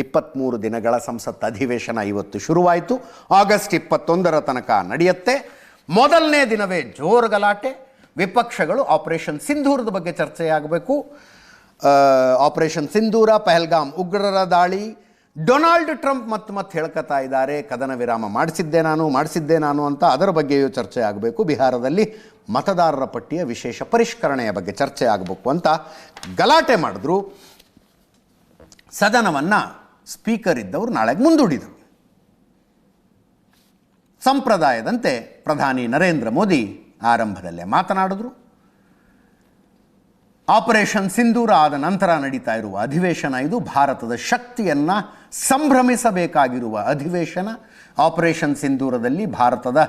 23 ದಿನಗಳ ಸಂಸತ್ ಅಧಿವೇಶನ ಇವತ್ತು ಶುರುವಾಯಿತು. ಆಗಸ್ಟ್ 21ರ ತನಕ ನಡೆಯುತ್ತೆ. ಮೊದಲನೇ ದಿನವೇ ಜೋರು ಗಲಾಟೆ. ವಿಪಕ್ಷಗಳು ಆಪರೇಷನ್ ಸಿಂಧೂರದ ಬಗ್ಗೆ ಚರ್ಚೆಯಾಗಬೇಕು. ಆಪರೇಷನ್ ಸಿಂಧೂರ, ಪಹಲ್ಗಾಮ್ ಉಗ್ರರ ದಾಳಿ, ಡೊನಾಲ್ಡ್ ಟ್ರಂಪ್ ಮತ್ತೆ ಹೇಳ್ಕೊತಾ ಇದ್ದಾರೆ ಕದನ ವಿರಾಮ ಮಾಡಿಸಿದ್ದೆ ನಾನು ಅಂತ. ಅದರ ಬಗ್ಗೆಯೂ ಚರ್ಚೆ ಆಗಬೇಕು. ಬಿಹಾರದಲ್ಲಿ ಮತದಾರರ ಪಟ್ಟಿಯ ವಿಶೇಷ ಪರಿಷ್ಕರಣೆಯ ಬಗ್ಗೆ ಚರ್ಚೆ ಆಗಬೇಕು ಅಂತ ಗಲಾಟೆ ಮಾಡಿದ್ರು. ಸದನವನ್ನು ಸ್ಪೀಕರ್ ಇದ್ದವರು ನಾಳೆಗೆ ಮುಂದೂಡಿದರು. ಸಂಪ್ರದಾಯದಂತೆ ಪ್ರಧಾನಿ ನರೇಂದ್ರ ಮೋದಿ ಆರಂಭದಲ್ಲೇ ಮಾತನಾಡಿದ್ರು. ಆಪರೇಷನ್ ಸಿಂಧೂರ ಆದ ನಂತರ ನಡೀತಾ ಇರುವ ಅಧಿವೇಶನ ಇದು. ಭಾರತದ ಶಕ್ತಿಯನ್ನು ಸಂಭ್ರಮಿಸಬೇಕಾಗಿರುವ ಅಧಿವೇಶನ. ಆಪರೇಷನ್ ಸಿಂಧೂರದಲ್ಲಿ ಭಾರತದ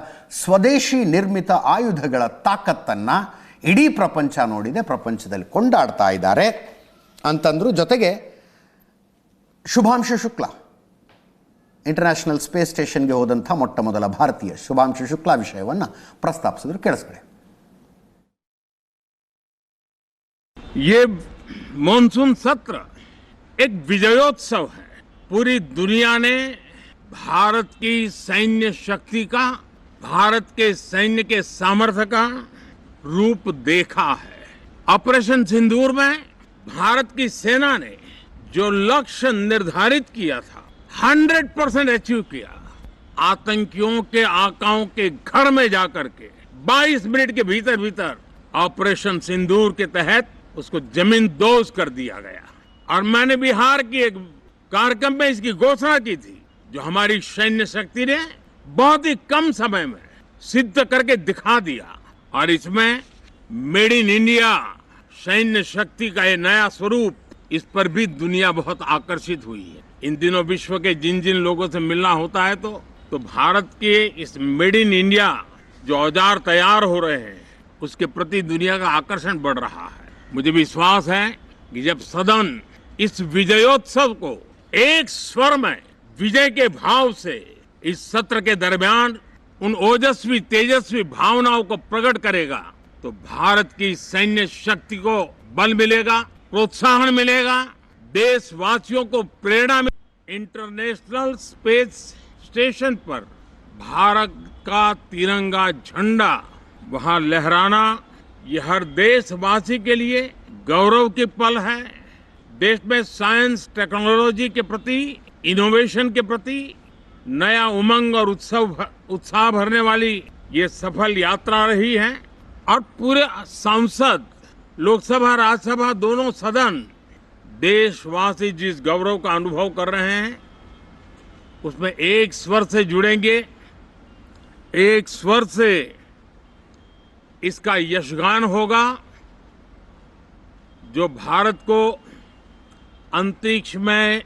ಸ್ವದೇಶಿ ನಿರ್ಮಿತ ಆಯುಧಗಳ ತಾಕತ್ತನ್ನು ಇಡೀ ಪ್ರಪಂಚ ನೋಡಿದೆ, ಪ್ರಪಂಚದಲ್ಲಿ ಕೊಂಡಾಡ್ತಾ ಇದ್ದಾರೆ ಅಂತಂದ್ರು. ಜೊತೆಗೆ ಶುಭಾಂಶು ಶುಕ್ಲಾ ಇಂಟರ್ನ್ಯಾಷನಲ್ ಸ್ಪೇಸ್ ಸ್ಟೇಷನ್ಗೆ ಹೋದಂಥ ಮೊಟ್ಟ ಮೊದಲ ಭಾರತೀಯ ಶುಭಾಂಶು ಶುಕ್ಲಾ ವಿಷಯವನ್ನು ಪ್ರಸ್ತಾಪಿಸಿದ್ರು. ಕೇಳಿಸ್ಕೊಳ್ಳಿ. ये मॉनसून सत्र एक विजयोत्सव है. पूरी दुनिया ने भारत की सैन्य शक्ति का, भारत के सैन्य के सामर्थ्य का रूप देखा है. ऑपरेशन सिंदूर में भारत की सेना ने जो लक्ष्य निर्धारित किया था 100% अचीव किया. आतंकियों के आकाओं के घर में जाकर के 22 मिनट के भीतर ऑपरेशन सिंदूर के तहत उसको जमीन दोज कर दिया गया. और मैंने बिहार की एक कार्यक्रम में इसकी घोषणा की थी, जो हमारी सैन्य शक्ति ने बहुत ही कम समय में सिद्ध करके दिखा दिया. और इसमें मेड इन इंडिया सैन्य शक्ति का ये नया स्वरूप, इस पर भी दुनिया बहुत आकर्षित हुई है. इन दिनों विश्व के जिन लोगों से मिलना होता है तो भारत के इस मेड इन इंडिया जो औजार तैयार हो रहे हैं उसके प्रति दुनिया का आकर्षण बढ़ रहा है. मुझे विश्वास है कि जब सदन इस विजयोत्सव को एक स्वर में विजय के भाव से इस सत्र के दरमियान उन ओजस्वी तेजस्वी भावनाओं को प्रकट करेगा तो भारत की सैन्य शक्ति को बल मिलेगा, प्रोत्साहन मिलेगा, देशवासियों को प्रेरणा मिलेगी. इंटरनेशनल स्पेस स्टेशन पर भारत का तिरंगा झंडा वहां लहराना ये हर देशवासी के लिए गौरव की पल है. देश में साइंस टेक्नोलॉजी के प्रति, इनोवेशन के प्रति नया उमंग और उत्साह भरने वाली ये सफल यात्रा रही है. और पूरे संसद, लोकसभा राज्यसभा दोनों सदन देशवासी जिस गौरव का अनुभव कर रहे हैं उसमें एक स्वर से जुड़ेंगे, एक स्वर से इसका यशगान होगा. जो भारत को अंतरिक्ष में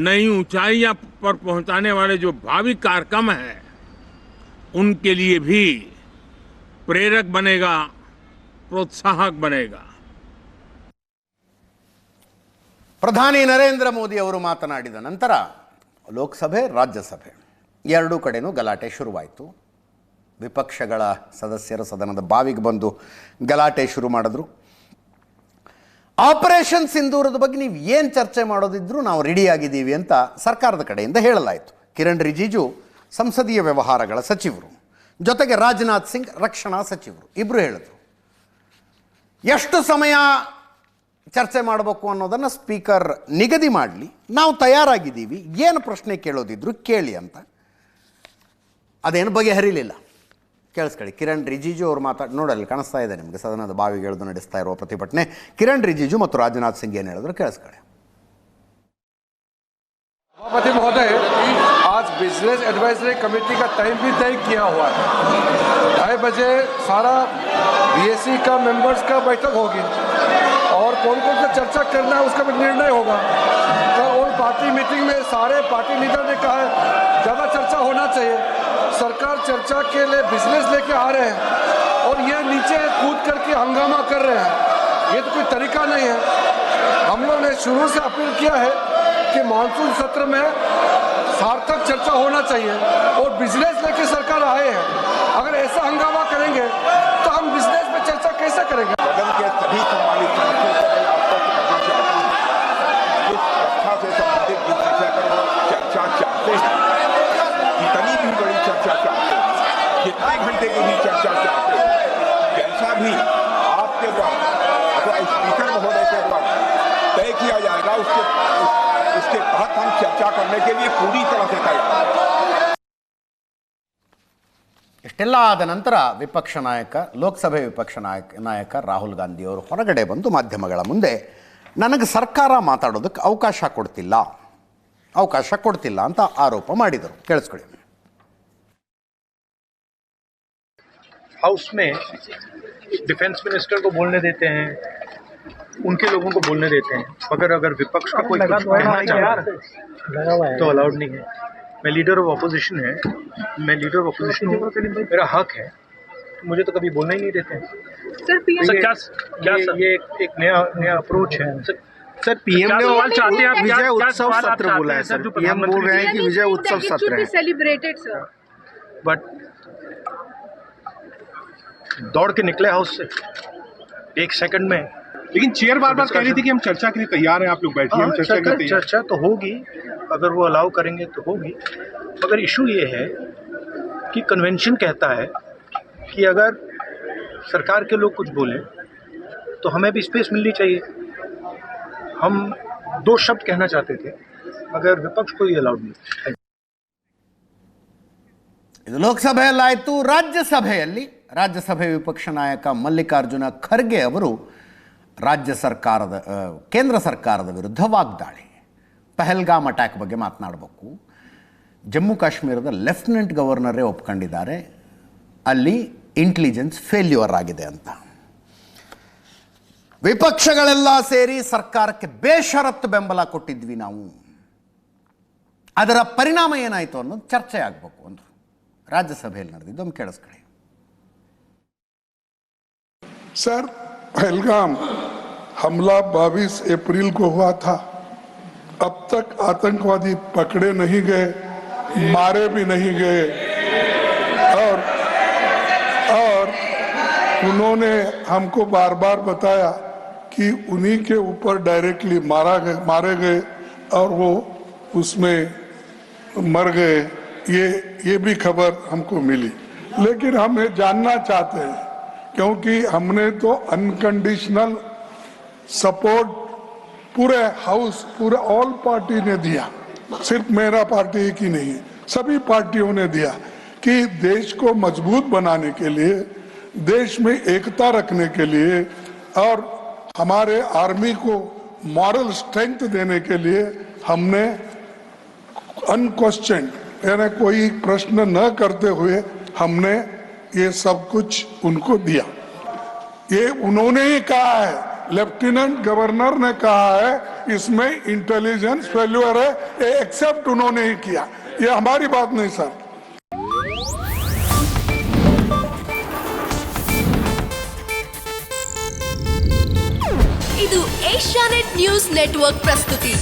नई ऊंचाइयां पर पहुंचाने वाले जो भावी कार्यक्रम हैं उनके लिए भी प्रेरक बनेगा, प्रोत्साहक बनेगा. ಪ್ರಧಾನಿ ನರೇಂದ್ರ ಮೋದಿ ಅವರು ಮಾತನಾಡಿದ ನಂತರ ಲೋಕಸಭೆ, ರಾಜ್ಯಸಭೆ ಎರಡೂ ಕಡೆನೂ ಗಲಾಟೆ ಶುರುವಾಯಿತು. ವಿಪಕ್ಷಗಳ ಸದಸ್ಯರು ಸದನದ ಬಾವಿಗೆ ಬಂದು ಗಲಾಟೆ ಶುರು ಮಾಡಿದ್ರು. ಆಪರೇಷನ್ ಸಿಂಧೂರದ ಬಗ್ಗೆ ನೀವು ಏನು ಚರ್ಚೆ ಮಾಡೋದಿದ್ರು ನಾವು ರೆಡಿಯಾಗಿದ್ದೀವಿ ಅಂತ ಸರ್ಕಾರದ ಕಡೆಯಿಂದ ಹೇಳಲಾಯಿತು. ಕಿರಣ್ ರಿಜಿಜು ಸಂಸದೀಯ ವ್ಯವಹಾರಗಳ ಸಚಿವರು, ಜೊತೆಗೆ ರಾಜನಾಥ್ ಸಿಂಗ್ ರಕ್ಷಣಾ ಸಚಿವರು ಇಬ್ಬರು ಹೇಳಿದ್ರು. ಎಷ್ಟು ಸಮಯ ಚರ್ಚೆ ಮಾಡಬೇಕು ಅನ್ನೋದನ್ನು ಸ್ಪೀಕರ್ ನಿಗದಿ ಮಾಡಲಿ, ನಾವು ತಯಾರಾಗಿದ್ದೀವಿ, ಏನು ಪ್ರಶ್ನೆ ಕೇಳೋದಿದ್ರು ಕೇಳಿ ಅಂತ. ಅದೇನು ಬಗೆಹರಿಲಿಲ್ಲ. ಕೇಳಿಸ್ಕೊಳ್ಳಿ. ಕಿರಣ್ ರಿಜಿಜು ಅವರು ನೋಡಲ್ಲಿ ಕಾಣಿಸ್ತಾ ಇದೆ ನಿಮಗೆ ಸದನದ ಬಾವಿಗೆ ಎಳೆದು ನಡೆಸ್ತಾ ಇರುವ ಪ್ರತಿಭಟನೆ. ಕಿರಣ್ ರಿಜಿಜು ಮತ್ತು ರಾಜನಾಥ್ ಸಿಂಗ್ ಏನು ಹೇಳಿದ್ರು ಕೇಳಿಸ್ಕೊಳ್ಳಿ. सभापति महोदय, आज बिजनेस एडवाइजरी कमेटी का टाइम भी तय किया हुआ है. 2:30 बजे सारा बीएससी का मेंबर्स का बैठक होगी और कौन कौन सा चर्चा करना है उसका भी निर्णय होगा. कल ऑल पार्टी मीटिंग में सारे पार्टी लीडर ने कहा है ज़्यादा चर्चा होना चाहिए. सरकार चर्चा के लिए बिजनेस लेके आ रहे हैं और ये नीचे कूद करके हंगामा कर रहे हैं. ये तो कोई तरीका नहीं है. हम लोग ने शुरू से अपील किया है कि मानसून सत्र में सार्थक चर्चा होना चाहिए और बिजनेस लेके सरकार आए हैं. अगर ऐसा हंगामा करेंगे तो हम बिजनेस में चर्चा कैसे करेंगे. सदन के सभी सम्मानित सदस्यों को मैं आपको इस कक्षा से संबंधित मुद्दे की भी चर्चा चाहते हैं, जैसा भी आपके द्वारा अथवा स्पीकर महोदय के द्वारा तय किया जाएगा उसके तहत हम चर्चा करने के लिए पूरी तरह से तैयार हैं। ಇಷ್ಟೆಲ್ಲ ಆದ ನಂತರ ವಿಪಕ್ಷ ನಾಯಕ ಲೋಕಸಭೆ ವಿಪಕ್ಷ ನಾಯಕ ರಾಹುಲ್ ಗಾಂಧಿಯವರು ಹೊರಗಡೆ ಬಂದು ಮಾಧ್ಯಮಗಳ ಮುಂದೆ ನನಗೆ ಸರ್ಕಾರ ಮಾತಾಡೋದಕ್ಕೆ ಅವಕಾಶ ಕೊಡ್ತಿಲ್ಲ ಅಂತ ಆರೋಪ ಮಾಡಿದರು. ಕೇಳಿಸ್ಕೊಳ್ಳಿ. हाउस में डिफेंस मिनिस्टर को बोलने देते हैं, उनके लोगों को बोलने देते हैं, मगर अगर विपक्ष का कोई कुछ कहना चाहता है तो अलाउड नहीं है। मैं लीडर ऑफ ऑपोजिशन है, मैं लीडर ऑफ ऑपोजिशन हूँ, मेरा हक है, तो मुझे तो कभी बोलना ही नहीं देते हैं। सर ये एक नया अप्रोच है। सर पीएम ने चाहते हैं विजय उत्सव सत्र बोला है सर, पीएम बोल रहे हैं कि विजय उत्सव सत्र है सेलिब्रेटेड सर, बट दौड़ के निकले हाउस से 1 सेकंड में। लेकिन चेयर बार बार कह रही थी कि हम चर्चा के लिए तैयार हैं, आप लोग बैठिए, हम चर्चा के लिए तैयार। चर्चा तो होगी, अगर वो अलाउ करेंगे तो होगी, मगर इशू ये है कि कन्वेंशन कहता है कि अगर सरकार के लोग कुछ बोलें तो हमें भी स्पेस मिलनी चाहिए। हम 2 शब्द कहना चाहते थे, मगर विपक्ष को ये अलाउड नहीं। ಇದು ಲೋಕಸಭೆಯಲ್ಲಾಯಿತು. ರಾಜ್ಯಸಭೆ ವಿಪಕ್ಷ ನಾಯಕ ಮಲ್ಲಿಕಾರ್ಜುನ ಖರ್ಗೆ ಅವರು ಕೇಂದ್ರ ಸರ್ಕಾರದ ವಿರುದ್ಧ ವಾಗ್ದಾಳಿ. ಪಹಲ್ಗಾಮ್ ಅಟ್ಯಾಕ್ ಬಗ್ಗೆ ಮಾತನಾಡಬೇಕು. ಜಮ್ಮು ಕಾಶ್ಮೀರದ ಲೆಫ್ಟಿನೆಂಟ್ ಗವರ್ನರೇ ಒಪ್ಕೊಂಡಿದ್ದಾರೆ ಅಲ್ಲಿ ಇಂಟೆಲಿಜೆನ್ಸ್ ಫೇಲ್ಯೂರ್ ಆಗಿದೆ ಅಂತ. ವಿಪಕ್ಷಗಳೆಲ್ಲ ಸೇರಿ ಸರ್ಕಾರಕ್ಕೆ ಬೇಷರತ್ತು ಬೆಂಬಲ ಕೊಟ್ಟಿದ್ವಿ ನಾವು, ಅದರ ಪರಿಣಾಮ ಏನಾಯಿತು ಅನ್ನೋದು ಚರ್ಚೆ ಆಗಬೇಕು ಅಂದರು. राज्यसभೆಯಲ್ಲಿ ನಡೆದಿದ್ದು ಕೇಳಿಸ್ಕೊಳ್ಳಿ. सर पहलगाम हमला 22 अप्रैल को हुआ था, अब तक आतंकवादी पकड़े नहीं गए, मारे भी नहीं गए, और उन्होंने हमको बार बार बताया कि उन्हीं के ऊपर डायरेक्टली मारे गए और वो उसमें मर गए, ये भी खबर हमको मिली। लेकिन हम ये जानना चाहते हैं, क्योंकि हमने तो अनकंडीशनल सपोर्ट पूरे हाउस, पूरे ऑल पार्टी ने दिया, सिर्फ मेरा पार्टी की नहीं, सभी पार्टियों ने दिया कि देश को मजबूत बनाने के लिए, देश में एकता रखने के लिए और हमारे आर्मी को मॉरल स्ट्रेंथ देने के लिए हमने अनक्वेश्चन यानी कोई प्रश्न न करते हुए हमने ये सब कुछ उनको दिया। ये उन्होंने ही कहा है, लेफ्टिनेंट गवर्नर ने कहा है इसमें इंटेलिजेंस फेल्यूर है, ये एक्सेप्ट उन्होंने ही किया, ये हमारी बात नहीं सर। ಇದು ಏಷ್ಯಾನೆಟ್ ನ್ಯೂಸ್ ನೆಟ್ವರ್ಕ್ ಪ್ರಸ್ತುತಿ.